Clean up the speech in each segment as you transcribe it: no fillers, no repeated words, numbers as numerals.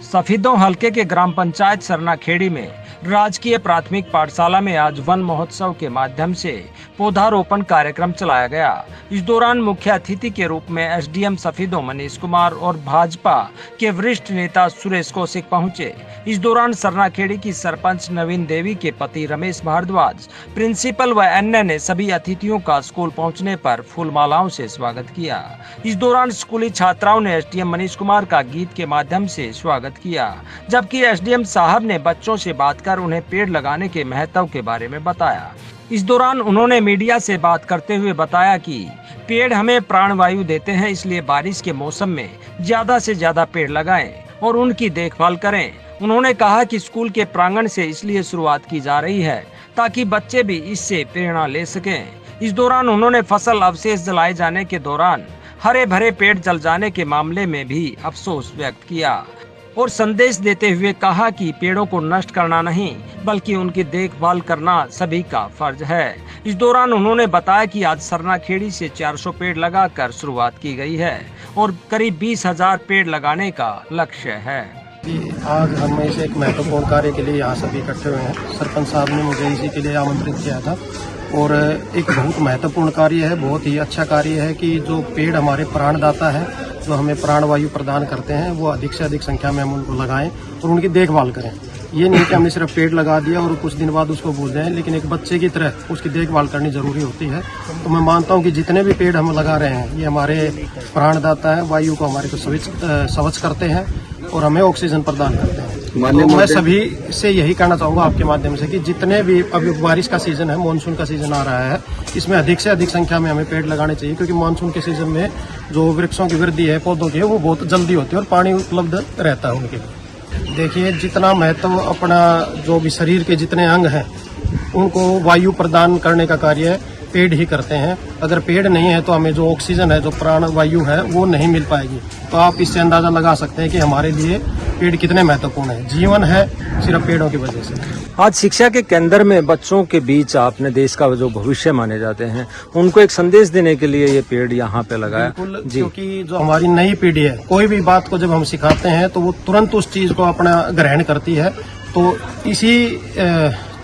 सफीदों हलके के ग्राम पंचायत सरनाखेड़ी में राजकीय प्राथमिक पाठशाला में आज वन महोत्सव के माध्यम से पौधारोपण कार्यक्रम चलाया गया। इस दौरान मुख्य अतिथि के रूप में एसडीएम सफीदों मनीष कुमार और भाजपा के वरिष्ठ नेता सुरेश कौशिक पहुंचे। इस दौरान सरनाखेड़ी की सरपंच नवीन देवी के पति रमेश भारद्वाज, प्रिंसिपल व अन्य ने सभी अतिथियों का स्कूल पहुंचने पर फूल मालाओं से स्वागत किया। इस दौरान स्कूली छात्राओं ने एसडीएम मनीष कुमार का गीत के माध्यम से स्वागत किया, जबकि एसडीएम साहब ने बच्चों से बात कर उन्हें पेड़ लगाने के महत्व के बारे में बताया। इस दौरान उन्होंने मीडिया से बात करते हुए बताया कि पेड़ हमें प्राणवायु देते हैं, इसलिए बारिश के मौसम में ज्यादा से ज्यादा पेड़ लगाएं और उनकी देखभाल करें। उन्होंने कहा कि स्कूल के प्रांगण से इसलिए शुरुआत की जा रही है ताकि बच्चे भी इससे प्रेरणा ले सकें। इस दौरान उन्होंने फसल अवशेष जलाए जाने के दौरान हरे भरे पेड़ जल जाने के मामले में भी अफसोस व्यक्त किया और संदेश देते हुए कहा कि पेड़ों को नष्ट करना नहीं बल्कि उनकी देखभाल करना सभी का फर्ज है। इस दौरान उन्होंने बताया कि आज सरनाखेड़ी से 400 पेड़ लगाकर शुरुआत की गई है और करीब 20,000 पेड़ लगाने का लक्ष्य है। आज हम इसे एक महत्वपूर्ण कार्य के लिए यहाँ सभी इकट्ठे हुए हैं। सरपंच साहब ने मुझे इसी के लिए आमंत्रित किया था और एक बहुत महत्वपूर्ण कार्य है, बहुत ही अच्छा कार्य है कि जो पेड़ हमारे प्राणदाता है, जो हमें प्राणवायु प्रदान करते हैं, वो अधिक से अधिक संख्या में हम उनको लगाएं और उनकी देखभाल करें। ये नहीं कि हमने सिर्फ पेड़ लगा दिया और कुछ दिन बाद उसको भूल जाएं, लेकिन एक बच्चे की तरह उसकी देखभाल करनी जरूरी होती है। तो मैं मानता हूँ कि जितने भी पेड़ हम लगा रहे हैं ये हमारे प्राणदाता है, वायु को हमारे को स्वच्छ करते हैं और हमें ऑक्सीजन प्रदान करते हैं। तो मैं सभी से यही कहना चाहूँगा आपके माध्यम से कि जितने भी अभी बारिश का सीजन है, मानसून का सीजन आ रहा है, इसमें अधिक से अधिक संख्या में हमें पेड़ लगाने चाहिए, क्योंकि मानसून के सीजन में जो वृक्षों की वृद्धि है, पौधों की है, वो बहुत जल्दी होती है और पानी उपलब्ध रहता है उनके। देखिए, जितना महत्व अपना जो भी शरीर के जितने अंग हैं उनको वायु प्रदान करने का कार्य पेड़ ही करते हैं। अगर पेड़ नहीं है तो हमें जो ऑक्सीजन है, जो प्राण वायु है, वो नहीं मिल पाएगी। तो आप इससे अंदाजा लगा सकते हैं कि हमारे लिए पेड़ कितने महत्वपूर्ण है। जीवन है सिर्फ पेड़ों की वजह से। आज शिक्षा के केंद्र में बच्चों के बीच आपने देश का जो भविष्य माने जाते हैं, उनको एक संदेश देने के लिए ये पेड़ यहाँ पे लगाया। बिल्कुल, क्योंकि जो हमारी नई पीढ़ी है, कोई भी बात को जब हम सिखाते हैं तो वो तुरंत उस चीज को अपना ग्रहण करती है। तो इसी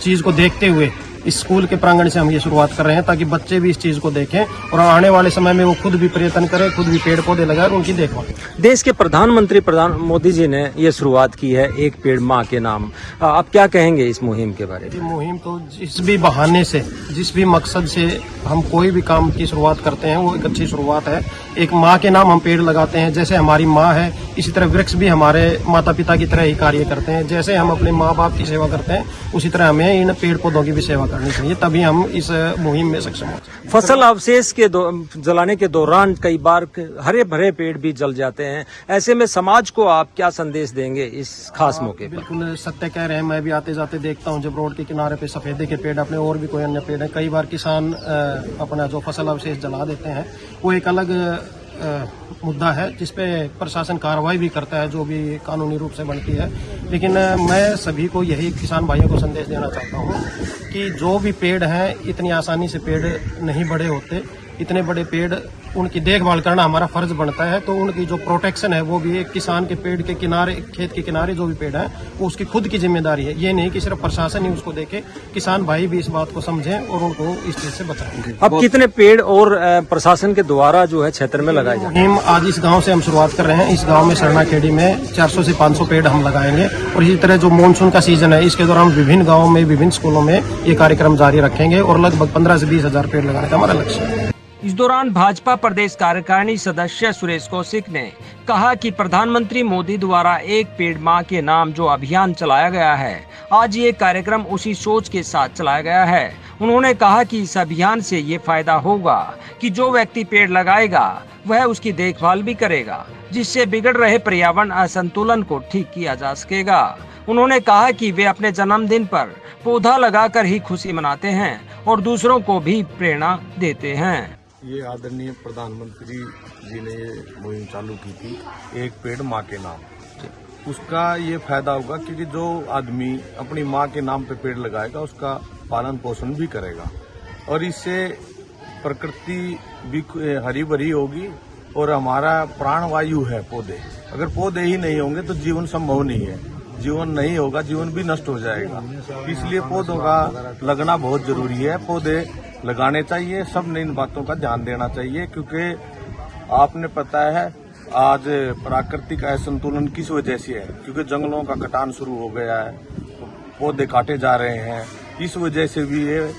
चीज को देखते हुए इस स्कूल के प्रांगण से हम ये शुरुआत कर रहे हैं ताकि बच्चे भी इस चीज को देखें और आने वाले समय में वो खुद भी प्रयत्न करें, खुद भी पेड़ पौधे लगाएं और उनकी देखभाल। देश के प्रधानमंत्री मोदी जी ने ये शुरुआत की है, एक पेड़ माँ के नाम। आप क्या कहेंगे इस मुहिम के बारे में? मुहिम तो जिस भी बहाने से, जिस भी मकसद से हम कोई भी काम की शुरुआत करते हैं, वो एक अच्छी शुरुआत है। एक माँ के नाम हम पेड़ लगाते हैं, जैसे हमारी माँ है इसी तरह वृक्ष भी हमारे माता पिता की तरह ही कार्य करते हैं। जैसे हम अपने माँ बाप की सेवा करते हैं, उसी तरह हमें इन पेड़ पौधों की भी सेवा करनी चाहिए, तभी हम इस मुहिम में सक्षम हो। फसल अवशेष के जलाने के दौरान कई बार हरे भरे पेड़ भी जल जाते हैं, ऐसे में समाज को आप क्या संदेश देंगे इस खास मौके पर? बिल्कुल सत्य कह रहे हैं। मैं भी आते जाते देखता हूँ जब रोड के किनारे पे सफेदे के पेड़, अपने और भी कोई अन्य पेड़ है, कई बार किसान अपना जो फसल अवशेष जला देते हैं, वो एक अलग मुद्दा है जिसपे प्रशासन कार्रवाई भी करता है, जो भी कानूनी रूप से बनती है। लेकिन मैं सभी को यही किसान भाइयों को संदेश देना चाहता हूँ कि जो भी पेड़ हैं, इतनी आसानी से पेड़ नहीं बड़े होते। इतने बड़े पेड़, उनकी देखभाल करना हमारा फर्ज बनता है। तो उनकी जो प्रोटेक्शन है वो भी एक किसान के पेड़ के किनारे, खेत के किनारे जो भी पेड़ है, वो उसकी खुद की जिम्मेदारी है। ये नहीं कि सिर्फ प्रशासन ही उसको देखे, किसान भाई भी इस बात को समझें और उनको इस चीज से बचाएं। अब कितने पेड़ और प्रशासन के द्वारा जो है क्षेत्र में लगाए जाए? मुहिम आज इस गांव से हम शुरुआत कर रहे हैं। इस गांव में सरनाखेड़ी में 400 से 500 पेड़ हम लगाएंगे और इसी तरह जो मानसून का सीजन है, इसके दौरान विभिन्न गाँवों में, विभिन्न स्कूलों में ये कार्यक्रम जारी रखेंगे और लगभग 15 से 20,000 पेड़ लगाने का हमारा लक्ष्य है। इस दौरान भाजपा प्रदेश कार्यकारिणी सदस्य सुरेश कौशिक ने कहा कि प्रधानमंत्री मोदी द्वारा एक पेड़ माँ के नाम जो अभियान चलाया गया है, आज ये कार्यक्रम उसी सोच के साथ चलाया गया है। उन्होंने कहा कि इस अभियान से ये फायदा होगा कि जो व्यक्ति पेड़ लगाएगा वह उसकी देखभाल भी करेगा, जिससे बिगड़ रहे पर्यावरण असंतुलन को ठीक किया जा सकेगा। उन्होंने कहा कि वे अपने जन्मदिन पर पौधा लगाकर ही खुशी मनाते हैं और दूसरों को भी प्रेरणा देते हैं। ये आदरणीय प्रधानमंत्री जी ने ये मुहिम चालू की थी, एक पेड़ माँ के नाम। उसका ये फायदा होगा क्योंकि जो आदमी अपनी माँ के नाम पे पेड़ लगाएगा उसका पालन पोषण भी करेगा और इससे प्रकृति भी हरी भरी होगी और हमारा प्राणवायु है पौधे। अगर पौधे ही नहीं होंगे तो जीवन संभव नहीं है, जीवन नहीं होगा, जीवन भी नष्ट हो जाएगा। इसलिए पौधों का लगना बहुत जरूरी है, पौधे लगाने चाहिए। सब ने इन बातों का ध्यान देना चाहिए, क्योंकि आपने पता है आज प्राकृतिक असंतुलन किस वजह से है, क्योंकि जंगलों का कटान शुरू हो गया है, पौधे काटे जा रहे हैं। इस वजह से भी ये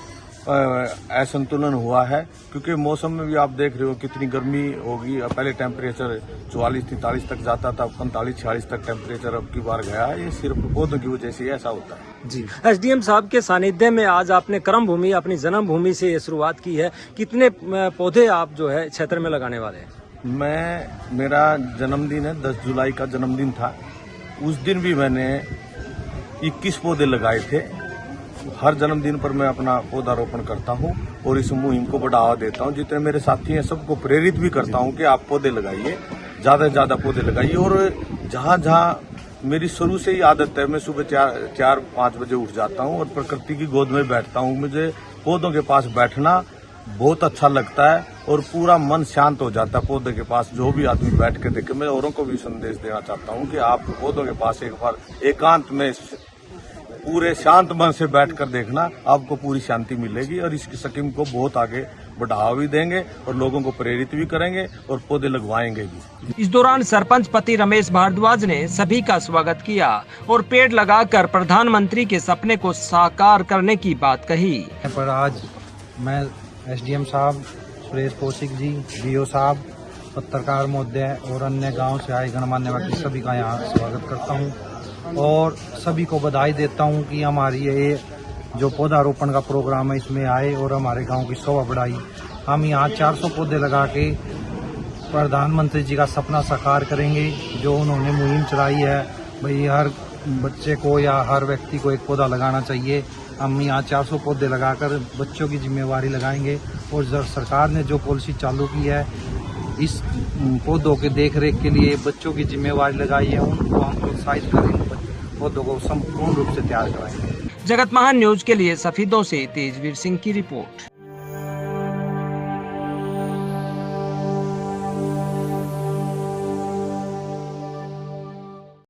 असंतुलन हुआ है, क्योंकि मौसम में भी आप देख रहे हो कितनी गर्मी होगी। पहले टेम्परेचर 44-43 तक जाता था, 45-46 तक टेम्परेचर अब की बार गया है। ये सिर्फ पौधों की वजह से ऐसा होता है। जी, एसडीएम साहब के सानिध्य में आज आपने कर्म भूमि, अपनी जन्म भूमि से ये शुरुआत की है। कितने पौधे आप जो है क्षेत्र में लगाने वाले हैं? मेरा जन्मदिन है, 10 जुलाई का जन्मदिन था। उस दिन भी मैंने 21 पौधे लगाए थे। हर जन्मदिन पर मैं अपना पौधारोपण करता हूं और इस मुहिम को बढ़ावा देता हूं। जितने मेरे साथी हैं सबको प्रेरित भी करता हूं कि आप पौधे लगाइए, ज्यादा से ज्यादा पौधे लगाइए। और जहां जहां मेरी शुरू से ही आदत है, मैं सुबह 4-5 बजे उठ जाता हूं और प्रकृति की गोद में बैठता हूं। मुझे पौधों के पास बैठना बहुत अच्छा लगता है और पूरा मन शांत हो जाता है पौधे के पास। जो भी आदमी बैठ के देखे, मैं औरों को भी संदेश देना चाहता हूं कि आप पौधों के पास एक बार एकांत में पूरे शांत मन से बैठकर देखना, आपको पूरी शांति मिलेगी। और इसकी स्कीम को बहुत आगे बढ़ावा भी देंगे और लोगों को प्रेरित भी करेंगे और पौधे लगवाएंगे भी। इस दौरान सरपंच पति रमेश भारद्वाज ने सभी का स्वागत किया और पेड़ लगाकर प्रधानमंत्री के सपने को साकार करने की बात कही। पर आज मैं एसडीएम साहब, सुरेश कौशिक जी, डीओ साहब, पत्रकार महोदय और अन्य गांव से आए गणमान्य व्यक्ति सभी का यहाँ स्वागत करता हूँ और सभी को बधाई देता हूँ कि हमारी ये जो पौधारोपण का प्रोग्राम है इसमें आए और हमारे गांव की शोभा बढ़ाई। हम यहाँ 400 पौधे लगा के प्रधानमंत्री जी का सपना साकार करेंगे, जो उन्होंने मुहिम चलाई है। भाई हर बच्चे को या हर व्यक्ति को एक पौधा लगाना चाहिए। हम यहाँ 400 पौधे लगाकर बच्चों की जिम्मेवारी लगाएंगे और सरकार ने जो पॉलिसी चालू की है इस पौधों के देख रेख के लिए बच्चों की जिम्मेवारी लगाई है, उनको हम प्रोत्साहित करेंगे, पौधों को संपूर्ण रूप से तैयार कराएंगे। जगत महान न्यूज के लिए सफीदों से तेजवीर सिंह की रिपोर्ट।